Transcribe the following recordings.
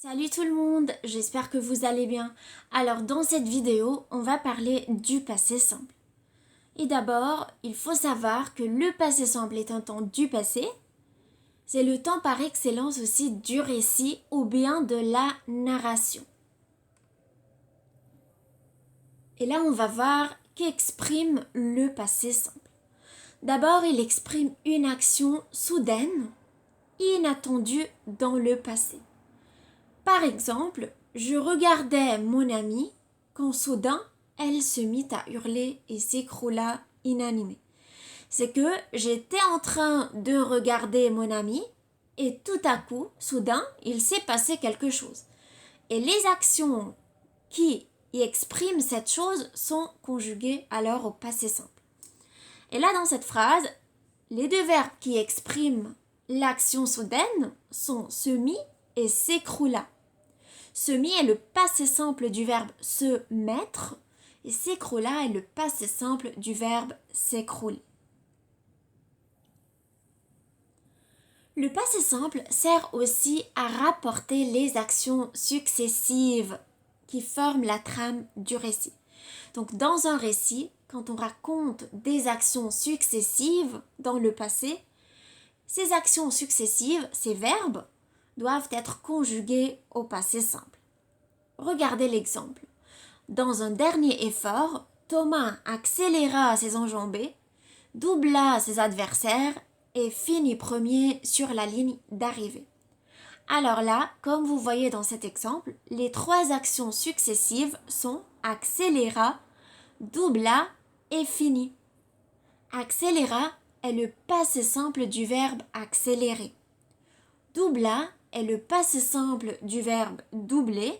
Salut tout le monde, j'espère que vous allez bien. Alors dans cette vidéo, on va parler du passé simple. Et d'abord, il faut savoir que le passé simple est un temps du passé. C'est le temps par excellence aussi du récit ou bien de la narration. Et là, on va voir qu'exprime le passé simple. D'abord, il exprime une action soudaine, inattendue dans le passé. Par exemple, je regardais mon amie quand soudain elle se mit à hurler et s'écroula inanimée. C'est que j'étais en train de regarder mon amie et tout à coup, soudain, il s'est passé quelque chose. Et les actions qui y expriment cette chose sont conjuguées alors au passé simple. Et là, dans cette phrase, les deux verbes qui expriment l'action soudaine sont se mit et s'écroula. Se mit est le passé simple du verbe se mettre et s'écroula est le passé simple du verbe s'écrouler. Le passé simple sert aussi à rapporter les actions successives qui forment la trame du récit. Donc dans un récit, quand on raconte des actions successives dans le passé, ces actions successives, ces verbes, doivent être conjugués au passé simple. Regardez l'exemple. Dans un dernier effort, Thomas accéléra ses enjambées, doubla ses adversaires et finit premier sur la ligne d'arrivée. Alors là, comme vous voyez dans cet exemple, les trois actions successives sont accéléra, doubla et finit. Accéléra est le passé simple du verbe accélérer. Doubla est le passé simple du verbe doubler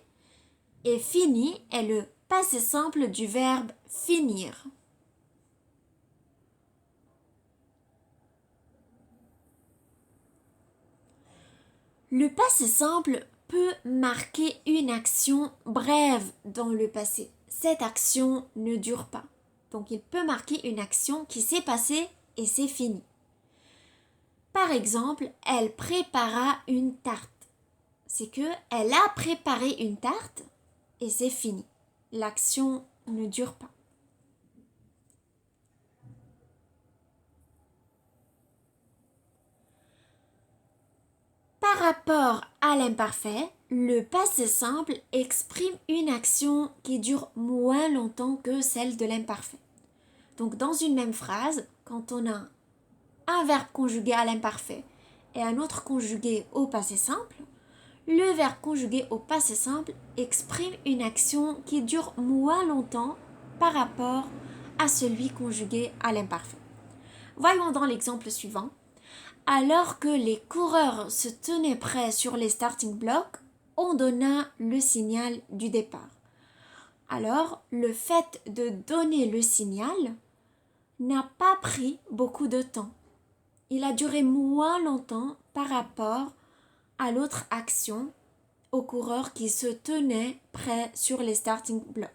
et fini est le passé simple du verbe finir. Le passé simple peut marquer une action brève dans le passé. Cette action ne dure pas. Donc il peut marquer une action qui s'est passée et c'est fini. Par exemple, elle prépara une tarte. C'est que elle a préparé une tarte et c'est fini. L'action ne dure pas. Par rapport à l'imparfait, le passé simple exprime une action qui dure moins longtemps que celle de l'imparfait. Donc dans une même phrase, quand on a un verbe conjugué à l'imparfait et un autre conjugué au passé simple, le verbe conjugué au passé simple exprime une action qui dure moins longtemps par rapport à celui conjugué à l'imparfait. Voyons dans l'exemple suivant. Alors que les coureurs se tenaient prêts sur les starting blocks, on donna le signal du départ. Alors, le fait de donner le signal n'a pas pris beaucoup de temps. Il a duré moins longtemps par rapport à l'autre action, aux coureurs qui se tenaient prêts sur les starting blocks.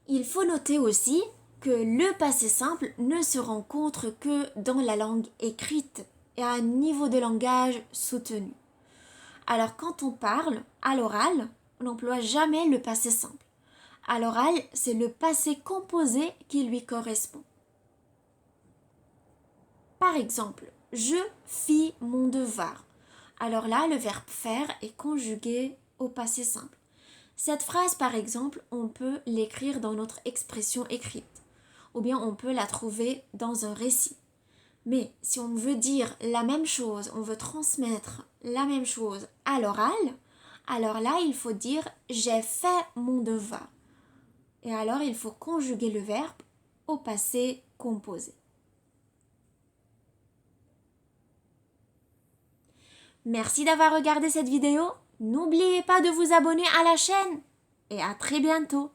Il faut noter aussi que le passé simple ne se rencontre que dans la langue écrite et à un niveau de langage soutenu. Alors quand on parle à l'oral, on n'emploie jamais le passé simple. À l'oral, c'est le passé composé qui lui correspond. Par exemple, je fis mon devoir. Alors là, le verbe faire est conjugué au passé simple. Cette phrase, par exemple, on peut l'écrire dans notre expression écrite, ou bien on peut la trouver dans un récit. Mais si on veut dire la même chose, on veut transmettre la même chose à l'oral, alors là, il faut dire j'ai fait mon devoir. Et alors, il faut conjuguer le verbe au passé composé. Merci d'avoir regardé cette vidéo. N'oubliez pas de vous abonner à la chaîne et à très bientôt.